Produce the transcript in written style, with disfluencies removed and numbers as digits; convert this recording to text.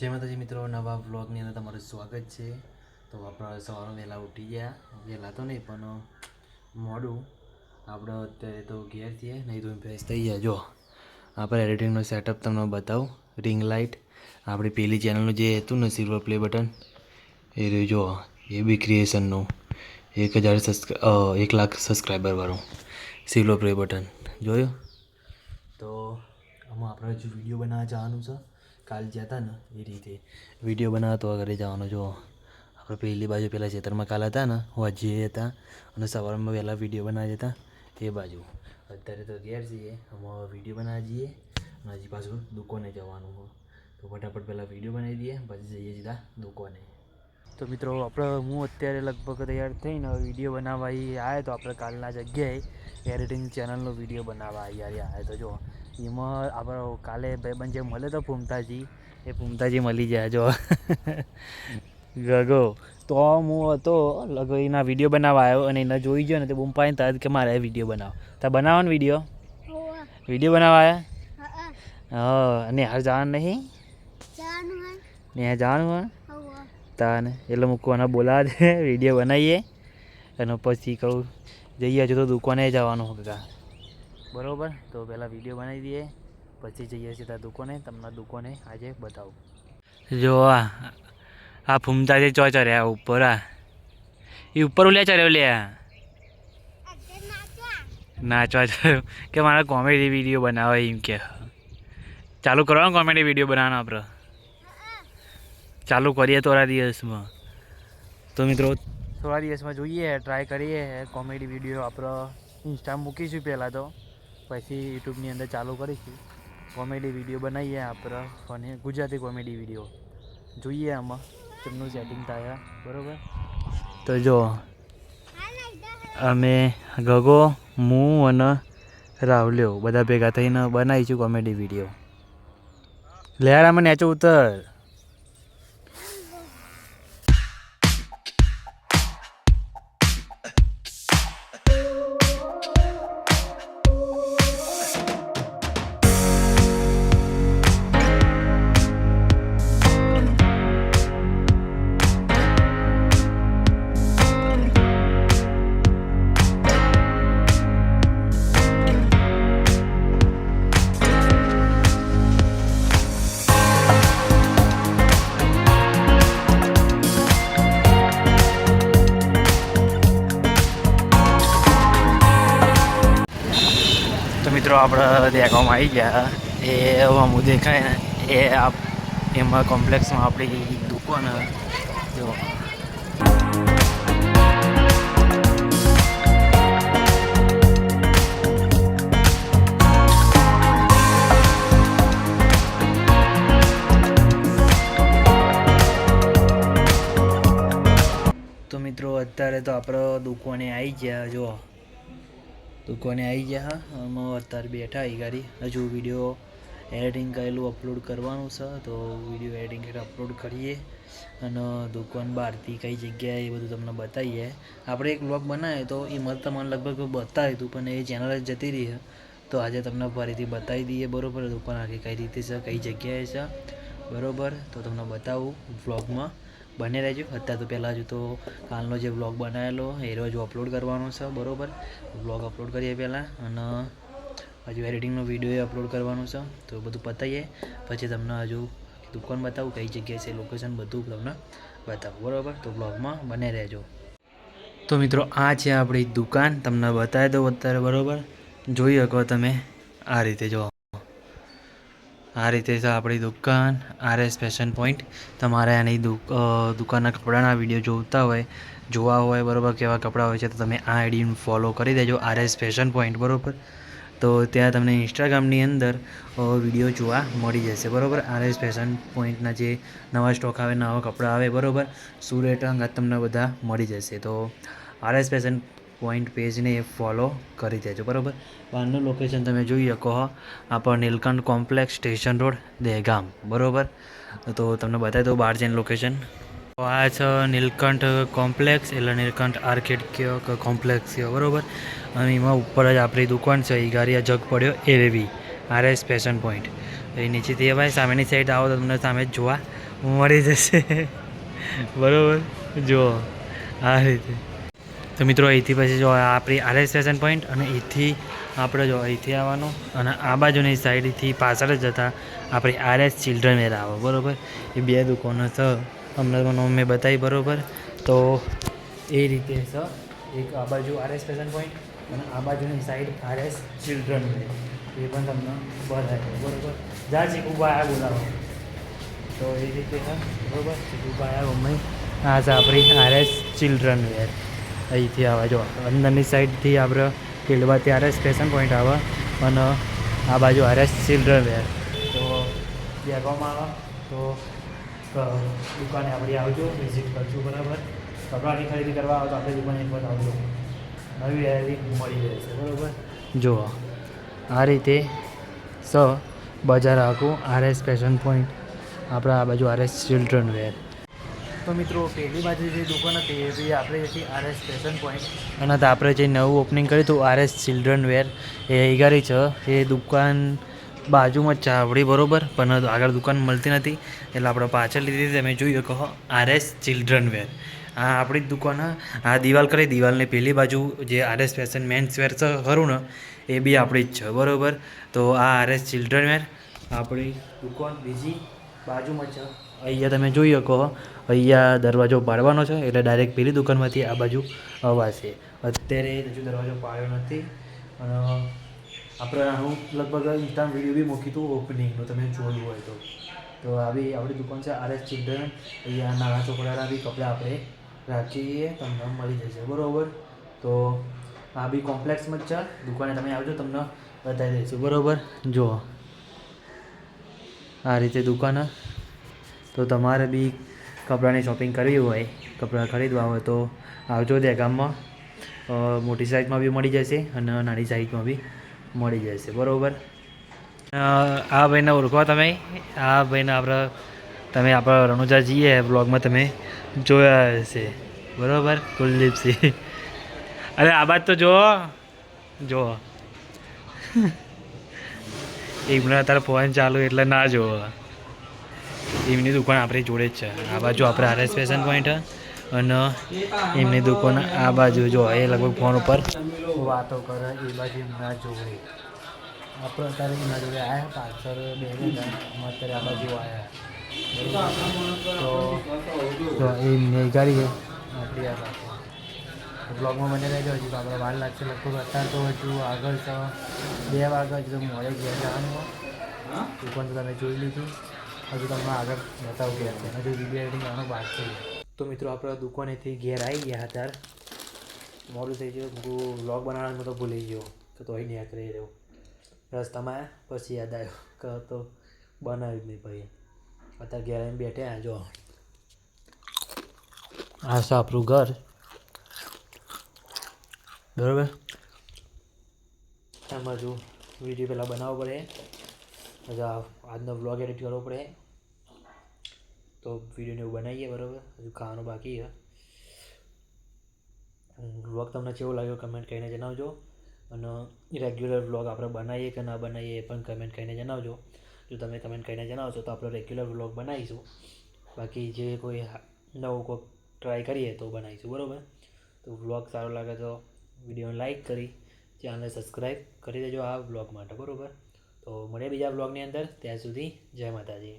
જય માતાજી મિત્રો, નવા વ્લોગની અંદર તમારું સ્વાગત છે। તો આપણે સવારમાં વહેલા ઉઠી ગયા, વહેલા તો નહીં પણ મોડું। આપણે અત્યારે તો ઘેર છીએ, નહીં તો ફ્રેશ થઈ ગયા। જો આપણે એડિટિંગનો સેટઅપ તમને બતાવું। રિંગ લાઇટ આપણી પેલી ચેનલનું જે હતું ને સિલ્વર પ્લે બટન એ રહ્યું। જો એ બી ક્રિએશનનું 1 લાખ સબસ્ક્રાઈબરવાળું સિલ્વર પ્લે બટન જોયું। તો આમાં આપણે જો વિડીયો બનાવવા જવાનું છે। કાલ જતા ને એ રીતે વિડીયો બનાવતો ઘરે જવાનો। જો આપણે પહેલી બાજુ પેલા ખેતરમાં કાલ હતા ને હોજે હતા અને સવારમાં વહેલા વિડીયો બનાવી જતા એ બાજુ। અત્યારે તો ઘેર છીએ, અમે વિડીયો બનાવવા જઈએ અને હજી પાછું દુકાને જવાનું હોય। તો ફટાફટ પહેલાં વિડીયો બનાવી દઈએ, પછી જઈએ સીધા દુકાને। તો મિત્રો હું અત્યારે લગભગ તૈયાર થઈને વિડીયો બનાવવા આવ્યા। તો આપણે કાલના જગ્યાએ એડિટિંગ ચેનલનો વિડીયો બનાવવા આવ્યા। તો જો એમાં આપણે કાલે ભાઈબંધ જે મળે તો ફૂમતાજી, એ ફૂમતાજી મળી ગયા। જો ગગો તો હું હતો લગભગ એના વિડીયો બનાવવા આવ્યો અને એને જોઈ ગયો ને તે બૂમ પાડીને તરત કે મારે વિડીયો બનાવો। તો બનાવો ને વિડીયો બનાવવા આવ્યા। હા, અને હાર જવાનું નહીં ને જવાનું હોય તાને એટલે મૂકવાના બોલાવા દે, વિડીયો બનાવીએ અને પછી કહું જઈએ। હજુ તો દુકાને જવાનું કાકા, બરાબર। તો પહેલાં વિડીયો બનાવી દઈએ, પછી જઈએ સીધા દુકાને। તમને દુકાને આજે બતાવું। જો આ ફૂમતા જે ચો ચર્યા ઉપર, એ ઉપર ઉલ્યા ચર્યો લે નાચવા ચર્યો કે મારા કોમેડી વિડીયો બનાવે એમ કે ચાલુ કરવાનો। કોમેડી વિડીયો બનાવવાનો આપણે ચાલુ કરીએ થોડા દિવસમાં। તો મિત્રો થોડા દિવસમાં જોઈએ, ટ્રાય કરીએ કોમેડી વિડીયો આપણે ઇન્સ્ટામાં મૂકીશું પહેલાં તો, પછી યુટ્યુબની અંદર ચાલુ કરીશું કોમેડી વિડીયો બનાવીએ આપણે। અને ગુજરાતી કોમેડી વિડીયો જોઈએ આમાં કેમનું સેટિંગ થાય, બરાબર। તો જો અમે ગગો, હું અને રાવલ્યો બધા ભેગા થઈને બનાવીશું કોમેડી વિડીયો। લેરામાં નેચો ઉતર। મિત્રો આપણે દેખાવામાં આવી ગયા। એ અમું દેખાય ને એ એમાં કોમ્પ્લેક્સમાં આપણી દુકાન જો તો મિત્રો અત્યારે તો આપણે દુકાને આવી ગયા। જો દુકાને આવી ગયા, અમે અત્યારે બેઠા એ ગાડી હજુ વિડીયો એડિટિંગ કરેલું અપલોડ કરવાનું છે। તો વિડીયો એડિટિંગ કરી અપલોડ કરીએ અને દુકાન બહારથી કઈ જગ્યાએ એ બધું તમને બતાવીએ। આપણે એક બ્લોગ બનાવ્યો તો એમાં તમને લગભગ બતાવ્યું હતું પણ એ ચેનલ જ જતી રહી, તો આજે તમને ફરીથી બતાવી દઈએ, બરાબર। દુકાન આખી કઈ રીતે છે, કઈ જગ્યાએ છે, બરાબર। તો તમને બતાવું વ્લોગમાં બને રહેજો। અત્યારે તો પહેલાં હજુ તો કાલનો જે વ્લોગ બનાવેલો એ રોજ અપલોડ કરવાનો છે, બરાબર। વ્લોગ અપલોડ કરીએ પહેલાં અને હજુ એડિટિંગનો વિડીયો અપલોડ કરવાનો છે। તો બધું પતાવીએ પછી તમને હજુ દુકાન બતાવું, કઈ જગ્યાએ છે, લોકેશન બધું તમને બતાવું, બરાબર। તો વ્લોગમાં બને રહેજો। તો મિત્રો આ છે આપણી દુકાન, તમને બતાવી દઉં અત્યારે, બરાબર। જોઈ શકો તમે આ રીતે, જો આ રીતે છે આપણી દુકાન, RS ફેશન પોઈન્ટ। તમારે આની દુકાનના કપડાના વિડીયો જોવા હોય, બરાબર, કેવા કપડાં હોય છે તો તમે આ આઈડીને ફોલો કરી દેજો, RS ફેશન પોઈન્ટ, બરાબર। તો ત્યાં તમને ઇન્સ્ટાગ્રામની અંદર વિડીયો જોવા મળી જશે, બરાબર। RS ફેશન પોઈન્ટના જે નવા સ્ટોક આવે, નવા કપડાં આવે, બરાબર, શું રેટ અંગાત તમને બધા મળી જશે। તો RS ફેશન પોઈન્ટ પેજને ફોલો કરી દેજો, બરાબર। બહારનું લોકેશન તમે જોઈ શકો, આપણો Neelkanth complex, station road, Dehgam, બરાબર। તો તમને બતાવી દઉં બહાર જઈને લોકેશન। આ છે નીલકંઠ કોમ્પ્લેક્સ, એટલે નીલકંઠ આર્કેડ કયો કે કોમ્પ્લેક્સ કયો, બરાબર। અને એમાં ઉપર જ આપણી દુકાન છે, એ ગારિયા જગ પડ્યો એવી RS ફેશન પોઈન્ટ। એ નીચેથી ભાઈ સામેની સાઈડ આવો તો તમને સામે જ જોવા મળી જશે બરાબર. જુઓ આ રીતે. તો મિત્રો અહીંથી પછી જો આપણી RS ફેશન પોઈન્ટ અને અહીંથી આપણે જો અહીંથી આવવાનું અને આ બાજુની સાઈડથી પાછળ જ જતા આપણી RS ચિલ્ડ્રન વેર આવે બરાબર. એ બે દુકાનો છે હમણાં મેં બતાવી બરાબર. તો એ રીતે છે એક આ બાજુ RS ફેશન પોઈન્ટ અને આ બાજુની સાઈડ RS ચિલ્ડ્રન વેર એ પણ તમને બતાવી બરાબર. જા ચીકુભાઈ આ બોલાવો તો એ રીતે છે બરાબર. ચીકુભાઈ આ મમ્મી આ છે આપણી RS ચિલ્ડ્રન વેર. અહીંથી આવે જો અંદરની સાઈડથી આપણે કેળવાથી RS ફેશન પોઈન્ટ આવે અને આ બાજુ RS ચિલ્ડ્રન વેર. તો બેગોમાં આવે તો દુકાને આપણી આવજો, વિઝિટ કરજો બરાબર. કપડાની ખરીદી કરવા આવે તો આપણે દુકાને એક વખત આવજો, નવી વેરાયટી મળી રહેશે બરાબર. જુઓ આ રીતે બજાર આખું RS ફેશન પોઈન્ટ આપણે આ બાજુ RS ચિલ્ડ્રન વેર. તો મિત્રો પહેલી બાજુ જે દુકાન હતી એ બી આપણે હતી RS ફેશન પોઈન્ટ અને આપણે જે નવું ઓપનિંગ કર્યું હતું RS ચિલ્ડ્રન વેર એ ઈગારી છે. એ દુકાન બાજુમાં જ ચાવડી બરાબર, પણ આગળ દુકાન મળતી નથી એટલે આપણે પાછળ લીધી તમે જોઈ કહો RS ચિલ્ડ્રન વેર. આ આપણી જ દુકાન. આ દિવાલ કરી દિવાલની પહેલી બાજુ જે RS ફેશન મેન્સ વેર છે ખરું ને એ બી આપણી જ છે બરાબર. તો આ RS ચિલ્ડ્રન વેર આપણી દુકાન બીજી બાજુમાં છે. અહીંયા તમે જોઈ શકો અહીંયા દરવાજો પાડવાનો છે એટલે ડાયરેક્ટ પેલી દુકાનમાંથી આ બાજુ અવાશે. અત્યારે હજુ દરવાજો પાડ્યો નથી અને આપણે આનું લગભગ ઇન્સ્ટામાં વિડીયો બી મૂકી હતું ઓપનિંગનું, તમે જોયું હોય તો. તો આ બી આપણી દુકાન છે RS ચિલ્ડ્રન. અહીંયા નાના છોકરાના બી કપડાં આપણે રાખીએ તમને મળી જશે બરાબર. તો આ બી કોમ્પ્લેક્સમાં જ છે દુકાને, તમે આવજો તમને બતાવી દઈશું બરાબર. જુઓ આ રીતે દુકાન. તો તમારે બી કપડાની શોપિંગ કરવી હોય, કપડાં ખરીદવા હોય તો આવજો દહેગામમાં. મોટી સાઇઝમાં બી મળી જશે અને નાની સાઇઝમાં બી મળી જશે બરાબર. આ ભાઈને ઓળખો તમે? આ ભાઈને તમે આપણા રણુજા જઈએ બ્લોગમાં તમે જોયા હશે બરાબર. કુલદીપસિંહ. અરે આ બાદ તો જુઓ એમના તારે ફોન ચાલુ એટલે ના જુઓ. એમની દુકાન આપણી જોડે જ છે. આ બાજુ આપણે RS ફેશન પોઈન્ટ અને એમની દુકાન આ બાજુ જો એ લગભગ ફોન ઉપર વાતો કરે એ બાજુ એમના જોડે. આપણે અત્યારે એમના જોડે આવ્યા પાછળ બે અત્યારે આ બાજુ આવ્યા તો એમને ગાડી છે આપણી આ બાજુ. બ્લોગમાં બને રહેજો. હજુ તો આપણે વાર લાગશે લગભગ. અત્યારે તો હજુ આગળ 2 વાગ્યા હજુ મોડે ઘેર જવાનું. દુકાન તો તમે જોઈ લીધું. હજુ તમને આગળ બતાવું ગયા છે હજુ વિડીયો એડિટિંગ કરવાનું બાકી. તો મિત્રો આપણે દુકાનેથી ઘેર આવી ગયા અત્યારે મોડું થઈ ગયું. હું વ્લોગ બનાવવાનું તો ભૂલી ગયો કે તો અહીં નીકળી રહ્યો રસ્તામાં. પછી યાદ આવ્યો કે તો બનાવ્યું જ નહીં ભાઈ. અત્યારે ઘેર આવીને બેઠા જો આ છે આપણું ઘર બરાબર. એમાં જો વિડીયો પહેલાં બનાવવો પડે, હજુ આજનો વ્લોગ એડિટ કરવો પડે તો વિડીયોને એવું બનાવીએ બરાબર. હજુ ખાવાનું બાકી છે. વ્લોગ તમને કેવો લાગ્યો કમેન્ટ કરીને જણાવજો અને રેગ્યુલર વ્લોગ આપણે બનાવીએ કે ના બનાવીએ એ પણ કમેન્ટ કરીને જણાવજો. જો તમે કમેન્ટ કરીને જણાવશો તો આપણે રેગ્યુલર વ્લોગ બનાવીશું. બાકી જે કોઈ નવું કોઈ ટ્રાય કરીએ તો બનાવીશું બરાબર. તો વ્લોગ સારો લાગે તો વિડીયોને લાઈક કરી ચેનલને સબસ્ક્રાઈબ કરી દેજો આ વ્લોગ માટે બરાબર. તો મળીએ બીજા વ્લોગની અંદર. ત્યાં સુધી જય માતાજી.